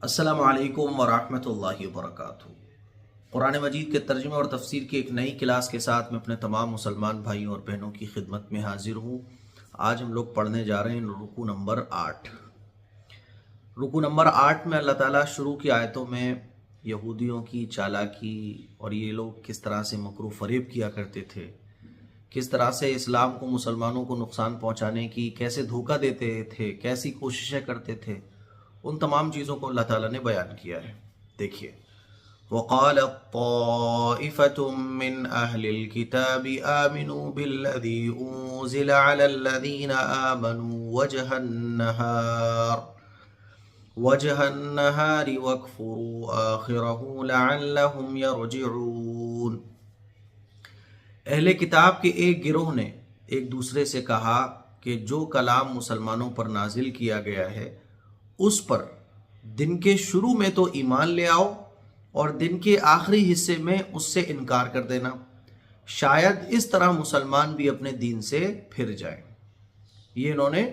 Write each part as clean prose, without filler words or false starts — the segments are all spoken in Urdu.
السلام علیکم ورحمۃ اللہ وبرکاتہ۔ قرآن مجید کے ترجمے اور تفسیر کی ایک نئی کلاس کے ساتھ میں اپنے تمام مسلمان بھائیوں اور بہنوں کی خدمت میں حاضر ہوں۔ آج ہم لوگ پڑھنے جا رہے ہیں رکوع نمبر 8۔ رکوع نمبر 8 میں اللہ تعالیٰ شروع کی آیتوں میں یہودیوں کی چالاکی اور یہ لوگ کس طرح سے مکر و فریب کیا کرتے تھے، کس طرح سے اسلام کو مسلمانوں کو نقصان پہنچانے کی کیسے دھوکہ دیتے تھے، کیسی کوششیں کرتے تھے، ان تمام چیزوں کو اللہ تعالیٰ نے بیان کیا ہے۔ دیکھیے، وَقَالَ طَائِفَةٌ مِّنْ أَهْلِ الْكِتَابِ آمِنُوا بِالَّذِي أُنزِلَ عَلَى الَّذِينَ آمَنُوا وَجْهَ النَّهَارِ وَاكْفُرُوا آخِرَهُ لَعَلَّهُمْ يَرْجِعُونَ۔ اہل کتاب کے ایک گروہ نے ایک دوسرے سے کہا کہ جو کلام مسلمانوں پر نازل کیا گیا ہے اس پر دن کے شروع میں تو ایمان لے آؤ اور دن کے آخری حصے میں اس سے انکار کر دینا، شاید اس طرح مسلمان بھی اپنے دین سے پھر جائیں۔ یہ انہوں نے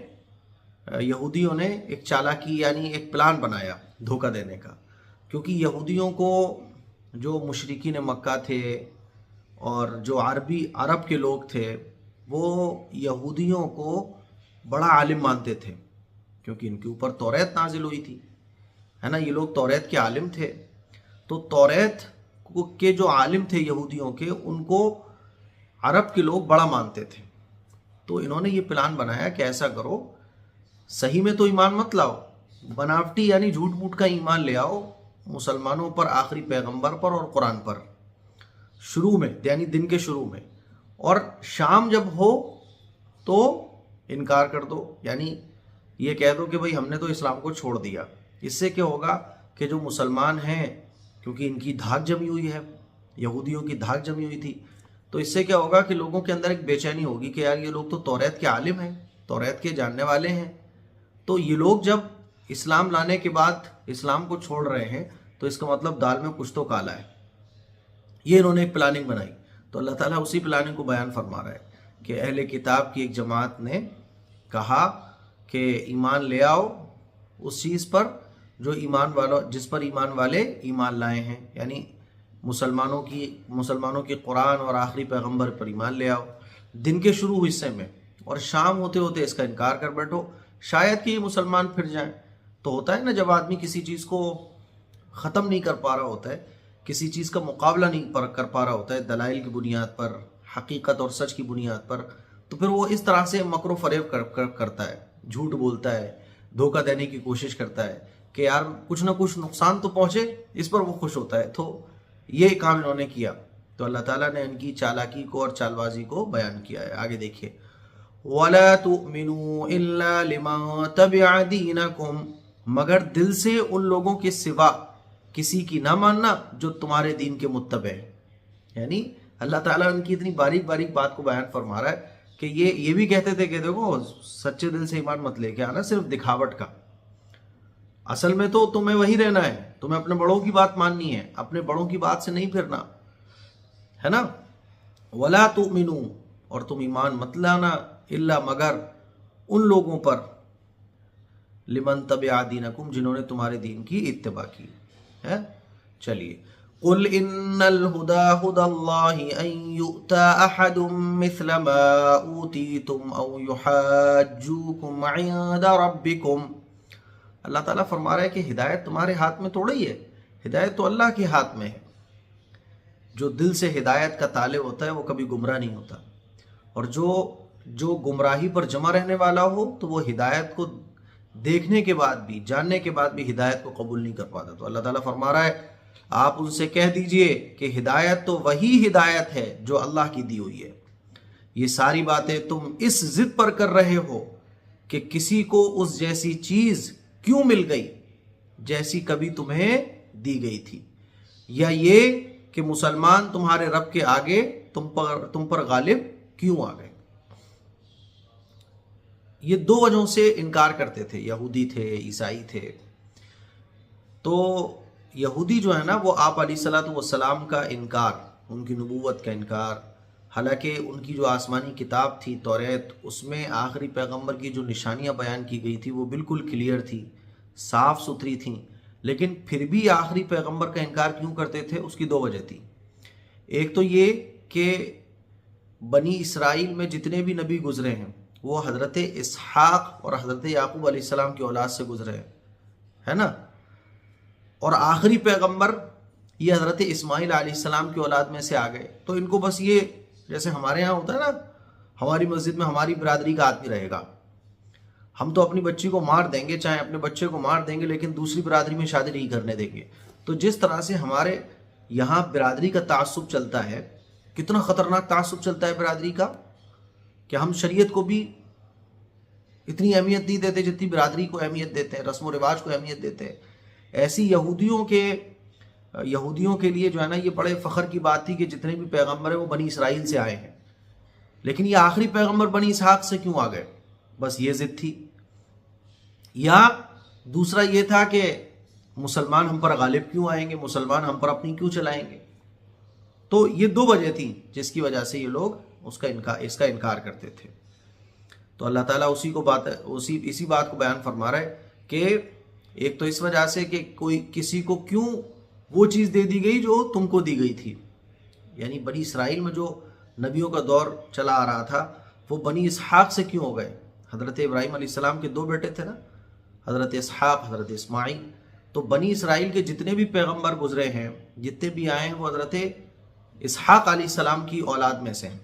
یہودیوں نے ایک چالاکی یعنی ایک پلان بنایا دھوکہ دینے کا، کیونکہ یہودیوں کو جو مشرکین مکہ تھے اور جو عرب کے لوگ تھے وہ یہودیوں کو بڑا عالم مانتے تھے، کیونکہ ان کے اوپر توریت نازل ہوئی تھی، ہے نا، یہ لوگ توریت کے عالم تھے۔ تو توریت کے جو عالم تھے یہودیوں کے، ان کو عرب کے لوگ بڑا مانتے تھے۔ تو انہوں نے یہ پلان بنایا کہ ایسا کرو، صحیح میں تو ایمان مت لاؤ، بناوٹی یعنی جھوٹ موٹ کا ایمان لے آؤ مسلمانوں پر، آخری پیغمبر پر اور قرآن پر، شروع میں یعنی دن کے شروع میں، اور شام جب ہو تو انکار کر دو، یعنی یہ کہہ دو کہ بھئی ہم نے تو اسلام کو چھوڑ دیا۔ اس سے کیا ہوگا کہ جو مسلمان ہیں، کیونکہ ان کی دھاک جمی ہوئی ہے، یہودیوں کی دھاک جمی ہوئی تھی، تو اس سے کیا ہوگا کہ لوگوں کے اندر ایک بے چینی ہوگی کہ یار یہ لوگ تو توریت کے عالم ہیں، توریت کے جاننے والے ہیں، تو یہ لوگ جب اسلام لانے کے بعد اسلام کو چھوڑ رہے ہیں تو اس کا مطلب دال میں کچھ تو کالا ہے۔ یہ انہوں نے ایک پلاننگ بنائی۔ تو اللہ تعالیٰ اسی پلاننگ کو بیان فرما رہا ہے کہ اہل کتاب کی ایک جماعت نے کہا کہ ایمان لے آؤ اس چیز پر جو جس پر ایمان والے ایمان لائے ہیں، یعنی مسلمانوں کی قرآن اور آخری پیغمبر پر ایمان لے آؤ دن کے شروع حصے میں، اور شام ہوتے ہوتے اس کا انکار کر بیٹھو، شاید کہ یہ مسلمان پھر جائیں۔ تو ہوتا ہے نا، جب آدمی کسی چیز کو ختم نہیں کر پا رہا ہوتا ہے، کسی چیز کا مقابلہ نہیں کر پا رہا ہوتا ہے دلائل کی بنیاد پر، حقیقت اور سچ کی بنیاد پر، تو پھر وہ اس طرح سے مکر و فریب کرتا ہے، جھوٹ بولتا ہے، دھوکہ دینے کی کوشش کرتا ہے کہ یار کچھ نہ کچھ نقصان تو پہنچے، اس پر وہ خوش ہوتا ہے۔ تو یہ کام انہوں نے کیا، تو اللہ تعالیٰ نے ان کی چالاکی کو اور چال بازی کو بیان کیا ہے۔ آگے دیکھیے، وَلَا تُؤْمِنُوا إِلَّا لِمَن تَبِعَ دِينَكُمْ، مگر دل سے ان لوگوں کے سوا کسی کی نہ ماننا جو تمہارے دین کے متبع ہے۔ یعنی اللہ تعالیٰ ان کی اتنی باریک باریک بات کو بیان فرما رہا ہے کہ یہ بھی کہتے تھے کہ دیکھو سچے دل سے ایمان مت لے کے آنا صرف دکھاوٹ کا، اصل میں تو تمہیں وہی رہنا ہے، تمہیں اپنے بڑوں کی بات ماننی ہے، اپنے بڑوں کی بات سے نہیں پھرنا ہے نا۔ وَلَا تُؤْمِنُوا، اور تم ایمان مت لانا، الا مگر ان لوگوں پر، لمن تبع دینکم، جنہوں نے تمہارے دین کی اتباع کی ہے۔ چلیے، قل ان الہدی ہدی اللہ ان یؤتی احد مثل ما اوتیتم او یحاجوکم عند ربکم۔ اللہ تعالیٰ فرما رہا ہے کہ ہدایت تمہارے ہاتھ میں تھوڑی ہے، ہدایت تو اللہ کے ہاتھ میں ہے۔ جو دل سے ہدایت کا طالب ہوتا ہے وہ کبھی گمراہ نہیں ہوتا، اور جو گمراہی پر جمع رہنے والا ہو تو وہ ہدایت کو دیکھنے کے بعد بھی، جاننے کے بعد بھی ہدایت کو قبول نہیں کر پاتا۔ تو اللہ تعالیٰ فرما رہا ہے آپ ان سے کہہ دیجئے کہ ہدایت تو وہی ہدایت ہے جو اللہ کی دی ہوئی ہے۔ یہ ساری باتیں تم اس ضد پر کر رہے ہو کہ کسی کو اس جیسی چیز کیوں مل گئی جیسی کبھی تمہیں دی گئی تھی، یا یہ کہ مسلمان تمہارے رب کے آگے تم پر غالب کیوں آ گئے۔ یہ دو وجہوں سے انکار کرتے تھے، یہودی تھے، عیسائی تھے۔ تو یہودی جو ہے نا، وہ آپ علیہ الصلوۃ والسلام کا انکار، ان کی نبوت کا انکار، حالانکہ ان کی جو آسمانی کتاب تھی توریت، اس میں آخری پیغمبر کی جو نشانیاں بیان کی گئی تھی وہ بالکل کلیئر تھی، صاف ستھری تھیں، لیکن پھر بھی آخری پیغمبر کا انکار کیوں کرتے تھے؟ اس کی دو وجہ تھی. ایک تو یہ کہ بنی اسرائیل میں جتنے بھی نبی گزرے ہیں وہ حضرت اسحاق اور حضرت یعقوب علیہ السلام کی اولاد سے گزرے ہیں، ہے نا، اور آخری پیغمبر یہ حضرت اسماعیل علیہ السلام کی اولاد میں سے آ گئے. تو ان کو بس یہ، جیسے ہمارے ہاں ہوتا ہے نا، ہماری مسجد میں ہماری برادری کا آدمی رہے گا، ہم تو اپنی بچی کو مار دیں گے، چاہے اپنے بچے کو مار دیں گے، لیکن دوسری برادری میں شادی نہیں کرنے دیں گے. تو جس طرح سے ہمارے یہاں برادری کا تعصب چلتا ہے، کتنا خطرناک تعصب چلتا ہے برادری کا، کہ ہم شریعت کو بھی اتنی اہمیت نہیں دیتے جتنی برادری کو اہمیت دیتے ہیں، رسم و رواج کو اہمیت دیتے ہیں. ایسی یہودیوں کے لیے جو ہے نا، یہ بڑے فخر کی بات تھی کہ جتنے بھی پیغمبر ہیں وہ بنی اسرائیل سے آئے ہیں، لیکن یہ آخری پیغمبر بنی اسحاق سے کیوں آ گئے؟ بس یہ ضد تھی. یا دوسرا یہ تھا کہ مسلمان ہم پر غالب کیوں آئیں گے، مسلمان ہم پر اپنی کیوں چلائیں گے. تو یہ دو وجہ تھیں جس کی وجہ سے یہ لوگ اس کا انکار کرتے تھے. تو اللہ تعالیٰ اسی بات کو بیان فرما رہا ہے کہ ایک تو اس وجہ سے کہ کسی کو کیوں وہ چیز دے دی گئی جو تم کو دی گئی تھی. یعنی بنی اسرائیل میں جو نبیوں کا دور چلا آ رہا تھا وہ بنی اسحاق سے کیوں ہو گئے؟ حضرت ابراہیم علیہ السلام کے دو بیٹے تھے نا، حضرت اسحاق، حضرت اسماعیل. تو بنی اسرائیل کے جتنے بھی پیغمبر گزرے ہیں، جتنے بھی آئے ہیں، وہ حضرت اسحاق علیہ السلام کی اولاد میں سے ہیں.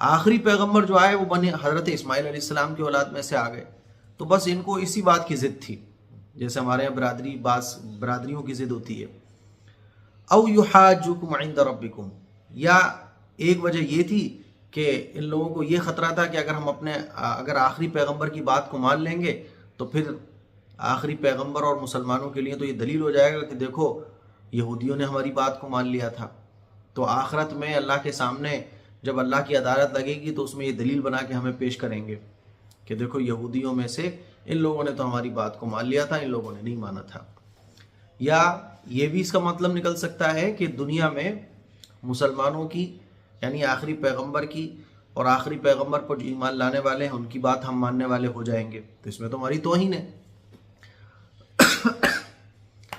آخری پیغمبر جو آئے وہ حضرت اسماعیل علیہ السلام کی اولاد میں سے آ گئے. تو بس ان کو اسی بات کی ضد تھی، جیسے ہمارے یہاں برادریوں کی ضد ہوتی ہے. او یحاجوکم عند ربکم، یا ایک وجہ یہ تھی کہ ان لوگوں کو یہ خطرہ تھا کہ اگر آخری پیغمبر کی بات کو مان لیں گے تو پھر آخری پیغمبر اور مسلمانوں کے لیے تو یہ دلیل ہو جائے گا کہ دیکھو یہودیوں نے ہماری بات کو مان لیا تھا. تو آخرت میں اللہ کے سامنے جب اللہ کی عدالت لگے گی تو اس میں یہ دلیل بنا کے ہمیں پیش کریں گے کہ دیکھو یہودیوں میں سے ان لوگوں نے تو ہماری بات کو مان لیا تھا، ان لوگوں نے نہیں مانا تھا. یا یہ بھی اس کا مطلب نکل سکتا ہے کہ دنیا میں مسلمانوں کی، یعنی آخری پیغمبر کی اور آخری پیغمبر پر جو ایمان لانے والے ہیں ان کی بات ہم ماننے والے ہو جائیں گے، تو اس میں تو ہماری توہین ہے.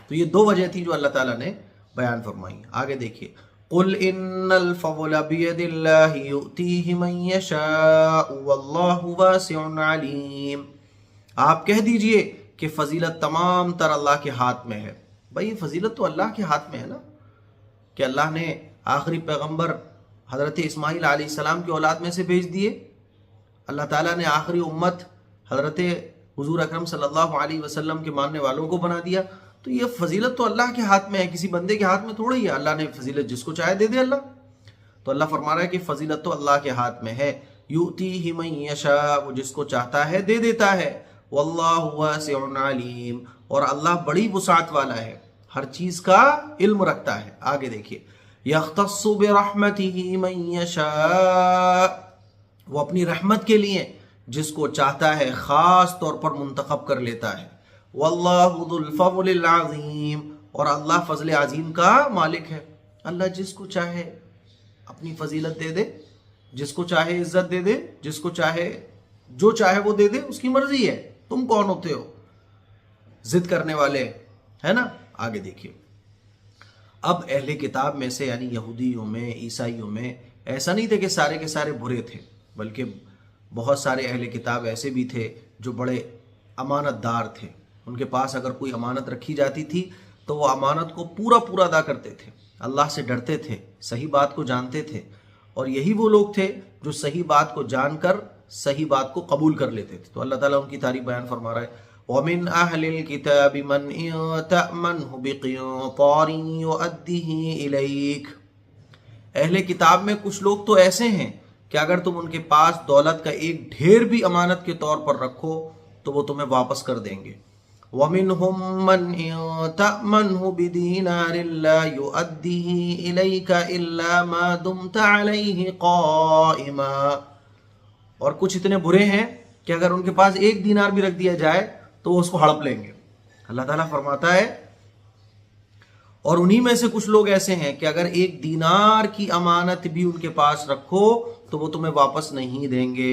تو یہ دو وجہ تھی جو اللہ تعالیٰ نے بیان فرمائی. آگے دیکھیے، قل ان الفضل بید اللہ یؤتیہ من یشاء واللہ واسع علیم. آپ کہہ دیجئے کہ فضیلت تمام تر اللہ کے ہاتھ میں ہے. بھائی فضیلت تو اللہ کے ہاتھ میں ہے نا، کہ اللہ نے آخری پیغمبر حضرت اسماعیل علیہ السلام کی اولاد میں سے بھیج دیے. اللہ تعالیٰ نے آخری امت حضرت حضور اکرم صلی اللہ علیہ وسلم کے ماننے والوں کو بنا دیا. تو یہ فضیلت تو اللہ کے ہاتھ میں ہے، کسی بندے کے ہاتھ میں تھوڑی ہے. اللہ نے فضیلت جس کو چاہے دے دے اللہ. تو اللہ فرما رہا ہے کہ فضیلت تو اللہ کے ہاتھ میں ہے. یؤتیہ من یشاء، وہ جس کو چاہتا ہے دے دیتا ہے. واللہ واسع علیم، اور اللہ بڑی وسعت والا ہے، ہر چیز کا علم رکھتا ہے. آگے دیکھیے، یختص برحمتہ من یشاء، وہ اپنی رحمت کے لیے جس کو چاہتا ہے خاص طور پر منتخب کر لیتا ہے. واللہ ذو الفضل العظیم، اور اللہ فضل عظیم کا مالک ہے. اللہ جس کو چاہے اپنی فضیلت دے دے، جس کو چاہے عزت دے دے، جس کو چاہے جو چاہے وہ دے دے، اس کی مرضی ہے. تم کون ہوتے ہو ضد کرنے والے، ہے نا. آگے دیکھیے، اب اہل کتاب میں سے یعنی یہودیوں میں، عیسائیوں میں ایسا نہیں تھے کہ سارے کے سارے برے تھے، بلکہ بہت سارے اہل کتاب ایسے بھی تھے جو بڑے امانت دار تھے. ان کے پاس اگر کوئی امانت رکھی جاتی تھی تو وہ امانت کو پورا ادا کرتے تھے، اللہ سے ڈرتے تھے، صحیح بات کو جانتے تھے. اور یہی وہ لوگ تھے جو صحیح بات کو جان کر صحیح بات کو قبول کر لیتے تھے. تو اللہ تعالیٰ ان کی تعریف بیان فرما رہا ہے، وَمِنْ أَهْلِ الْكِتَابِ مَنْ إِن تَأْمَنْهُ بِقِنطَارٍ يُؤَدِّهِ إِلَيْكَ. اہل کتاب میں کچھ لوگ تو ایسے ہیں کہ اگر تم ان کے پاس دولت کا ایک ڈھیر بھی امانت کے طور پر رکھو تو وہ تمہیں واپس کر دیں گے. وَمِنْهُمْ مَنْ إِن تَأْمَنْهُ بِدِينَارٍ لَا يُؤَدِّهِ إِلَيْكَ إِلَّا مَا دُمْتَ عَلَيْهِ قَائِمًا. اور کچھ اتنے برے ہیں کہ اگر ان کے پاس ایک دینار بھی رکھ دیا جائے تو وہ اس کو ہڑپ لیں گے. اللہ تعالیٰ فرماتا ہے، اور انہی میں سے کچھ لوگ ایسے ہیں کہ اگر ایک دینار کی امانت بھی ان کے پاس رکھو تو وہ تمہیں واپس نہیں دیں گے.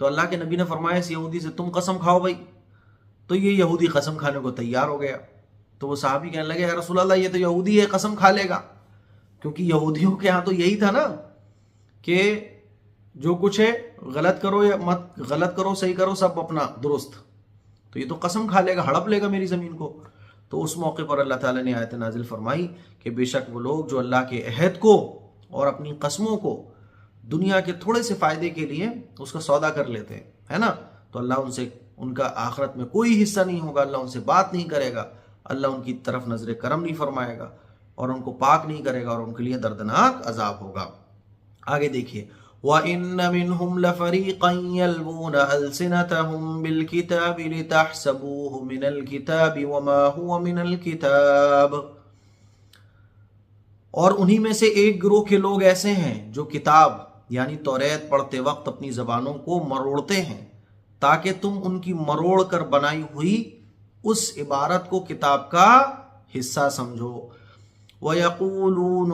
تو اللہ کے نبی نے فرمایا اس یہودی سے تم قسم کھاؤ بھائی. تو یہ یہودی قسم کھانے کو تیار ہو گیا. تو وہ صحابی کہنے لگے یا رسول اللہ یہ تو یہودی ہے, قسم کھا لے گا. کیونکہ یہودیوں کے ہاں تو یہی تھا نا کہ جو کچھ ہے غلط کرو یا مت, غلط کرو صحیح کرو سب اپنا درست. تو یہ تو قسم کھا لے گا, ہڑپ لے گا میری زمین کو. تو اس موقع پر اللہ تعالیٰ نے آیت نازل فرمائی کہ بے شک وہ لوگ جو اللہ کے عہد کو اور اپنی قسموں کو دنیا کے تھوڑے سے فائدے کے لیے اس کا سودا کر لیتے ہیں, ہے نا, تو اللہ ان سے, ان کا آخرت میں کوئی حصہ نہیں ہوگا, اللہ ان سے بات نہیں کرے گا, اللہ ان کی طرف نظر کرم نہیں فرمائے گا اور ان کو پاک نہیں کرے گا, اور ان کے لیے دردناک عذاب ہوگا. آگے دیکھیے وَإِنَّ مِنْهُمْ لَفَرِيقًا يَلْوُونَ أَلْسِنَتَهُمْ بِالْكِتَابِ لِتَحْسَبُوهُ مِنَ الْكِتَابِ وَمَا هُوَ مِنَ الْكِتَابِ. اور انہی میں سے ایک گروہ کے لوگ ایسے ہیں جو کتاب یعنی توریت پڑھتے وقت اپنی زبانوں کو مروڑتے ہیں تاکہ تم ان کی مروڑ کر بنائی ہوئی اس عبارت کو کتاب کا حصہ سمجھو. وَيَقُولُونَ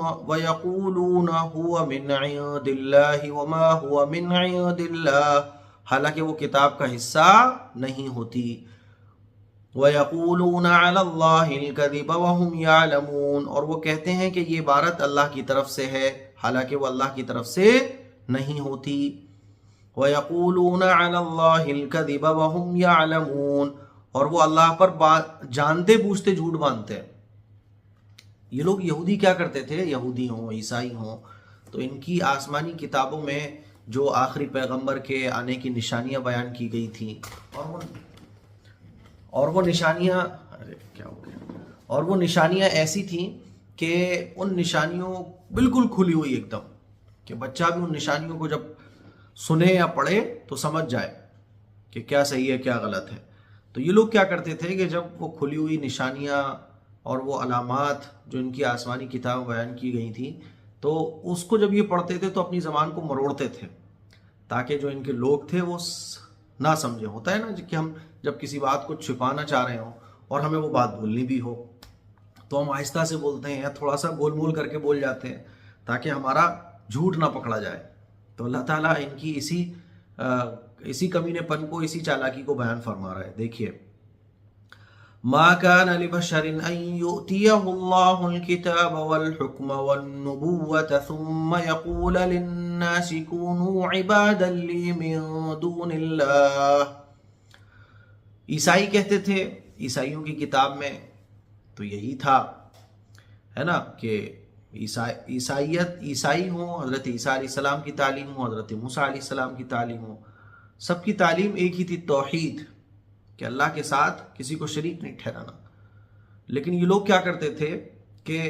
هُوَ مِنْ عِنْدِ اللَّهِ وَمَا هُوَ مِنْ عِنْدِ اللَّهِ, حالانکہ وہ کتاب کا حصہ نہیں ہوتی. وَيَقُولُونَ عَلَى اللَّهِ الْكَذِبَ وَهُمْ يَعْلَمُونَ, اور وہ کہتے ہیں کہ یہ عبارت اللہ کی طرف سے ہے حالانکہ وہ اللہ کی طرف سے نہیں ہوتی. وَيَقُولُونَ عَلَى اللَّهِ الْكَذِبَ وَهُمْ يَعْلَمُونَ, اور وہ اللہ پر جانتے بوجھتے جھوٹ باندھتے ہیں. یہ لوگ یہودی کیا کرتے تھے, یہودی ہوں عیسائی ہوں, تو ان کی آسمانی کتابوں میں جو آخری پیغمبر کے آنے کی نشانیاں بیان کی گئی تھیں اور وہ نشانیاں اور وہ نشانیاں ایسی تھیں کہ ان نشانیوں بالکل کھلی ہوئی ایک دم کہ بچہ بھی ان نشانیوں کو جب سنے یا پڑھے تو سمجھ جائے کہ کیا صحیح ہے کیا غلط ہے. تو یہ لوگ کیا کرتے تھے کہ جب وہ کھلی ہوئی نشانیاں اور وہ علامات جو ان کی آسمانی کتابیں بیان کی گئی تھیں تو اس کو جب یہ پڑھتے تھے تو اپنی زبان کو مروڑتے تھے تاکہ جو ان کے لوگ تھے وہ نہ سمجھے. ہوتا ہے نا کہ ہم جب کسی بات کو چھپانا چاہ رہے ہوں اور ہمیں وہ بات بولنی بھی ہو تو ہم آہستہ سے بولتے ہیں یا تھوڑا سا گول مول کر کے بول جاتے ہیں تاکہ ہمارا جھوٹ نہ پکڑا جائے. تو اللہ تعالیٰ ان کی اسی کمینے پن کو, اسی چالاکی کو بیان فرما رہا ہے. دیکھیے ما كان لبشر ان يؤتيه الله الكتاب والحكم والنبوة ثم يقول للناس كونوا عبادا لي من دون الله. عیسائی کہتے تھے, عیسائیوں کی کتاب میں تو یہی تھا, ہے نا, کہ عیسائی ہوں, حضرت عیسیٰ علیہ السلام کی تعلیم ہو, حضرت موسیٰ علیہ السلام کی تعلیم ہو, سب کی تعلیم ایک ہی تھی, توحید, کہ اللہ کے ساتھ کسی کو شریک نہیں ٹھہرانا. لیکن یہ لوگ کیا کرتے تھے کہ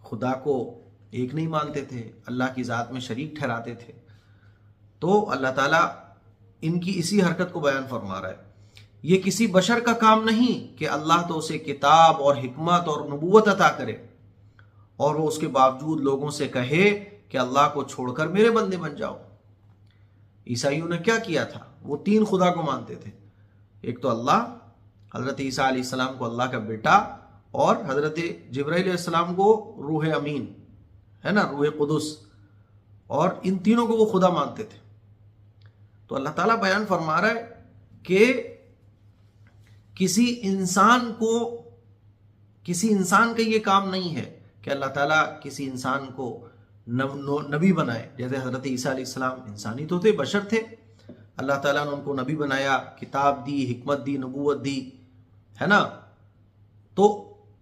خدا کو ایک نہیں مانتے تھے, اللہ کی ذات میں شریک ٹھہراتے تھے. تو اللہ تعالیٰ ان کی اسی حرکت کو بیان فرما رہا ہے. یہ کسی بشر کا کام نہیں کہ اللہ تو اسے کتاب اور حکمت اور نبوت عطا کرے اور وہ اس کے باوجود لوگوں سے کہے کہ اللہ کو چھوڑ کر میرے بندے بن جاؤ. عیسائیوں نے کیا کیا تھا, وہ تین خدا کو مانتے تھے. ایک تو اللہ, حضرت عیسیٰ علیہ السلام کو اللہ کا بیٹا, اور حضرت جبرائیل علیہ السلام کو روح امین, ہے نا, روح قدس, اور ان تینوں کو وہ خدا مانتے تھے. تو اللہ تعالیٰ بیان فرما رہا ہے کہ کسی انسان کا یہ کام نہیں ہے کہ اللہ تعالیٰ کسی انسان کو نبی بنائے. جیسے حضرت عیسیٰ علیہ السلام انسانی تو تھے, بشر تھے, اللہ تعالیٰ نے ان کو نبی بنایا, کتاب دی, حکمت دی, نبوت دی, ہے نا. تو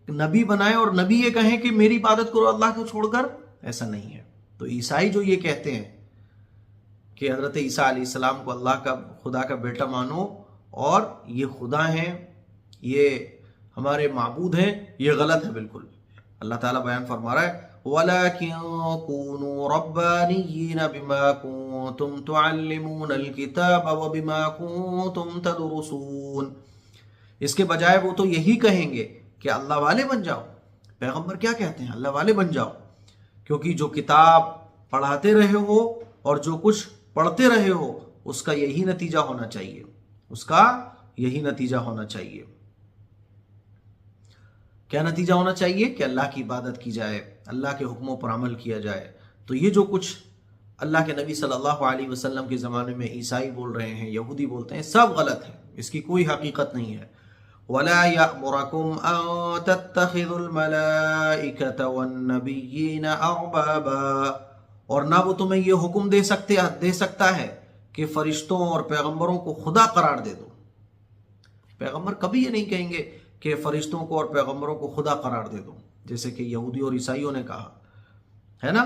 نبی بنائے اور نبی یہ کہیں کہ میری عبادت کرو اللہ کو چھوڑ کر, ایسا نہیں ہے. تو عیسائی جو یہ کہتے ہیں کہ حضرت عیسیٰ علیہ السلام کو اللہ کا, خدا کا بیٹا مانو اور یہ خدا ہیں, یہ ہمارے معبود ہیں, یہ غلط ہے بالکل. اللہ تعالیٰ بیان فرما رہا ہے وَلَكِنْ كُونُوا رَبَّانِيِّينَ بِمَا كُنْتُمْ تُعَلِّمُونَ الْكِتَابَ وَبِمَا كُنْتُمْ تَدْرُسُونَ. اس کے بجائے وہ تو یہی کہیں گے کہ اللہ والے بن جاؤ. پیغمبر کیا کہتے ہیں, اللہ والے بن جاؤ, کیونکہ جو کتاب پڑھاتے رہے ہو اور جو کچھ پڑھتے رہے ہو اس کا یہی نتیجہ ہونا چاہیے, اس کا یہی نتیجہ ہونا چاہیے. کیا نتیجہ ہونا چاہیے کہ اللہ کی عبادت کی جائے, اللہ کے حکموں پر عمل کیا جائے. تو یہ جو کچھ اللہ کے نبی صلی اللہ علیہ وسلم کے زمانے میں عیسائی بول رہے ہیں، یہودی بولتے ہیں، سب غلط ہے، اس کی کوئی حقیقت نہیں ہے۔ وَلَا يَأْمُرَكُمْ أَن تَتَّخِذُوا الْمَلَائِكَةَ وَالنَّبِيِّينَ أَرْبَابًا، اور نہ وہ تمہیں یہ حکم دے سکتا ہے کہ فرشتوں اور پیغمبروں کو خدا قرار دے دو۔ پیغمبر کبھی یہ نہیں کہیں گے کہ فرشتوں کو اور پیغمبروں کو خدا قرار دے دو، جیسے کہ یہودی اور عیسائیوں نے کہا ہے نا۔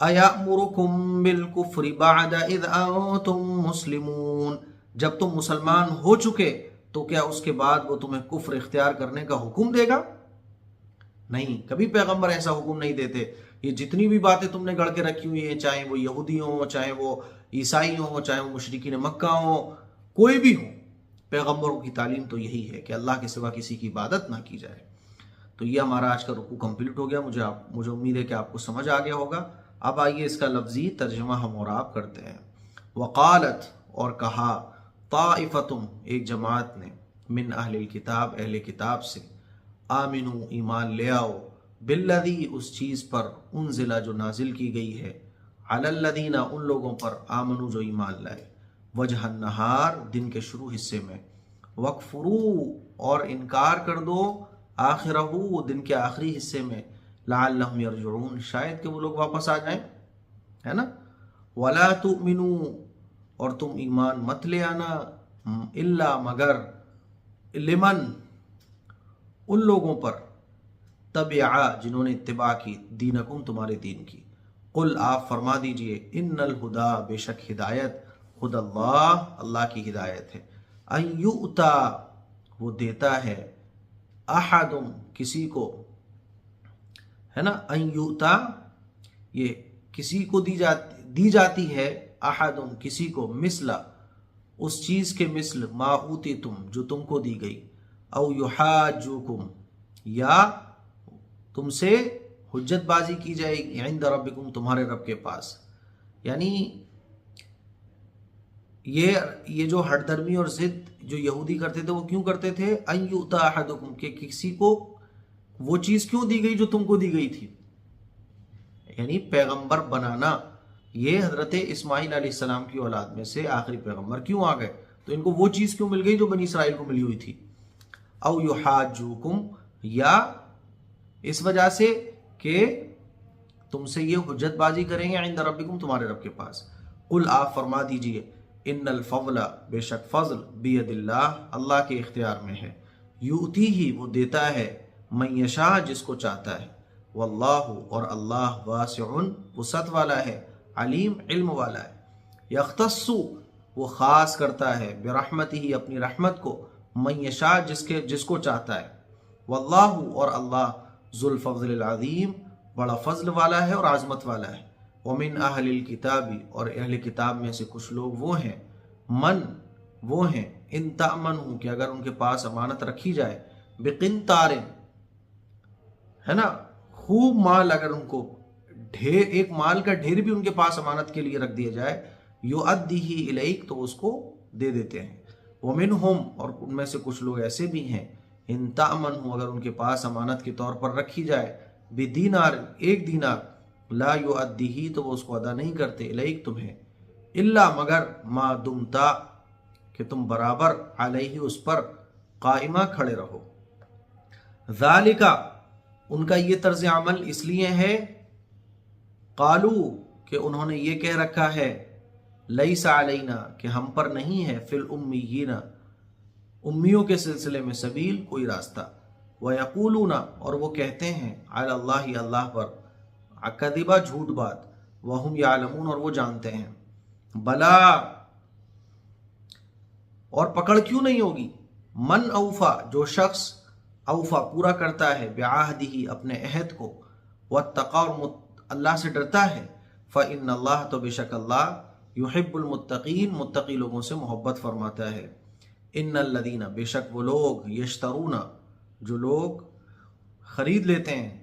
أَيَأْمُرُكُمْ بِالْكُفْرِ بَعْدَ إِذْ أَنْتُمْ مُسْلِمُونَ، جب تم مسلمان ہو چکے تو کیا اس کے بعد وہ تمہیں کفر اختیار کرنے کا حکم دے گا؟ نہیں، کبھی پیغمبر ایسا حکم نہیں دیتے۔ یہ جتنی بھی باتیں تم نے گڑھ کے رکھی ہوئی ہیں، چاہے وہ یہودی ہوں، چاہے وہ عیسائی ہوں، چاہے وہ مشرکین مکہ ہوں، کوئی بھی ہو، پیغمبروں کی تعلیم تو یہی ہے کہ اللہ کے سوا کسی کی عبادت نہ کی جائے۔ تو یہ ہمارا آج کا رکوع کمپلیٹ ہو گیا، مجھے امید ہے کہ آپ کو سمجھ آ گیا ہوگا۔ اب آئیے اس کا لفظی ترجمہ ہم اور آپ کرتے ہیں۔ وقالت، اور کہا، طائفتم، ایک جماعت نے، من اہل الکتاب، اہل کتاب سے، آمنو، ایمان لے آؤ، بالذی، اس چیز پر، انزل، جو نازل کی گئی ہے، علی الذین، ان لوگوں پر، آمنو، جو ایمان لائے، وجہ النہار، دن کے شروع حصے میں، وکفرو، اور انکار کر دو، آخرہ، دن کے آخری حصے میں، لعلہم یرجعون، شاید کہ وہ لوگ واپس آ جائیں، ہے نا۔ ولا تؤمنوا، اور تم ایمان مت لے آنا، الا، مگر، لمن، ان لوگوں پر، تبعا، جنہوں نے اتباع کی، دینکم، تمہارے دین کی۔ قل، آپ فرما دیجئے، ان الہدا، بے شک ہدایت، خود اللہ، اللہ کی ہدایت ہے، ان یؤتا، وہ دیتا ہے، احد، کسی کو، ہے نا، ان یؤتا، یہ کسی کو دی جاتی ہے، احد، کسی کو، مثلا، اس چیز کے مثل، ما اوتیتم، جو تم کو دی گئی، او یحاجوکم، یا تم سے حجت بازی کی جائے گی، عند ربکم، تمہارے رب کے پاس۔ یعنی یہ جو ہٹ درمی اور ضد جو یہودی کرتے تھے، وہ کیوں کرتے تھے؟ ان یؤتا احدکم، کہ کسی کو وہ چیز کیوں دی گئی جو تم کو دی گئی تھی، یعنی پیغمبر بنانا۔ یہ حضرت اسماعیل علیہ السلام کی اولاد میں سے آخری پیغمبر کیوں آ گئے؟ تو ان کو وہ چیز کیوں مل گئی جو بنی اسرائیل کو ملی ہوئی تھی۔ او یحاجوکم، یا اس وجہ سے کہ تم سے یہ حجت بازی کریں گے، عند ربکم، تمہارے رب کے پاس۔ قل، آپ فرما دیجئے، ان الفضل، بے شک فضل، بید اللہ، اللہ کے اختیار میں ہے، یؤتی ہی، وہ دیتا ہے، من یشاء، جس کو چاہتا ہے، واللہ، اور اللہ، واسع، وسعت والا ہے، علیم، علم والا ہے، یختص، وہ خاص کرتا ہے، برحمتہ، اپنی رحمت کو، من یشاء، جس کو چاہتا ہے، واللہ، اور اللہ، ذو الفضل العظیم، بڑا فضل والا ہے اور عظمت والا ہے۔ ومن اہل الکتاب، اور اہل کتاب میں سے کچھ لوگ وہ ہیں، وہ ہیں، ان تأمنہ، کہ اگر ان کے پاس امانت رکھی جائے، بقنطار، ہے نا، خوب مال، اگر ان کو ایک مال کا ڈھیر بھی ان کے پاس امانت کے لیے رکھ دیا جائے، یؤدیہ الیک، تو اس کو دے دیتے ہیں۔ ومنہم، اور ان میں سے کچھ لوگ ایسے بھی ہیں، ان تأمنہ، اگر ان کے پاس امانت کے طور پر رکھی جائے، بدینار، ایک دینار، لا یؤدیہ، تو وہ اس کو ادا نہیں کرتے، الیک، تمہیں، الا، مگر، ما دمتا، کہ تم برابر، علیہ، اس پر، قائمہ، کھڑے رہو۔ ذالک، ان کا یہ طرز عمل اس لیے ہے، قالو، کہ انہوں نے یہ کہہ رکھا ہے، لیس علینا، کہ ہم پر نہیں ہے، فی الامیین، امیوں کے سلسلے میں، سبیل، کوئی راستہ، ویقولون، اور وہ کہتے ہیں، علی اللہ، اللہ پر، کذبا، جھوٹ بات، وہم یعلمون، اور وہ جانتے ہیں، بلا، اور پکڑ کیوں نہیں ہوگی، من اوفا، جو شخص، اوفا، پورا کرتا ہے، بعہدہ، اپنے عہد کو، واتقا، اور اللہ سے ڈرتا ہے، فإن اللہ، تو بے شک اللہ، یحب المتقین، متقی لوگوں سے محبت فرماتا ہے۔ ان الذین، بے شک وہ لوگ، یشترون، جو لوگ خرید لیتے ہیں،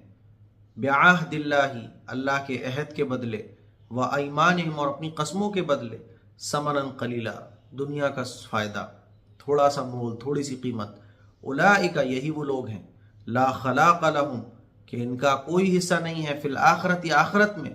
بعہد اللہ، اللہ کے عہد کے بدلے، وایمانہم، اور اپنی قسموں کے بدلے، ثمنا قلیلا، دنیا کا فائدہ، تھوڑا سا مول، تھوڑی سی قیمت، اولئک، یہی وہ لوگ ہیں، لا خلاق لہم، کہ ان کا کوئی حصہ نہیں ہے، فی الآخرت، آخرت میں،